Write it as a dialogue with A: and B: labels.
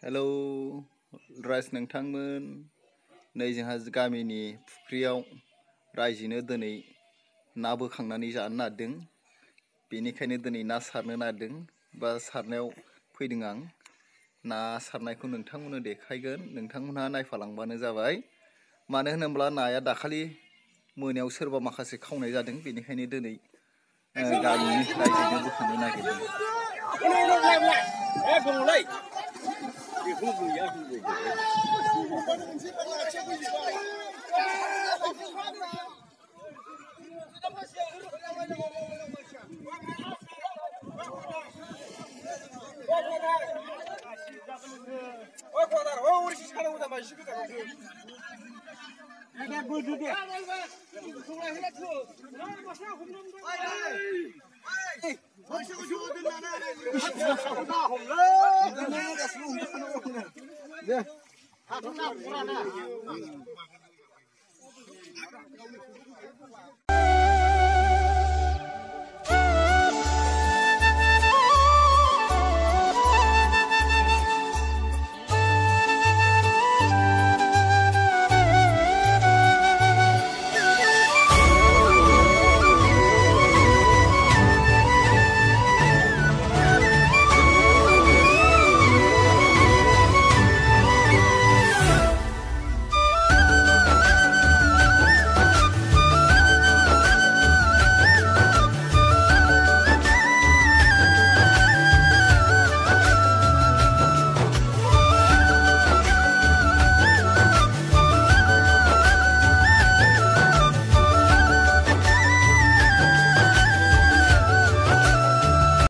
A: Hello rice नोंथांमोन नै जोंहा गामिनि फुख्रियाव रायजोनो दिनै ना बोखांनानै जानो नागिरदों। बेनिखायनो दिनै ना सारनो नागिरदों बा सारनायाव फैदों आं। ना सारनायखौ नोंथांमोननो देखायगोन, नोंथांमोनहा नायफालांबानो जाबाय। मानो होनोब्ला नाया दाखालि मोनायाव सोरबा माखासे खावनाय जादों, बेनिखायनो दिनै गामिनि रायजोनो बोखांनो नागिरदों।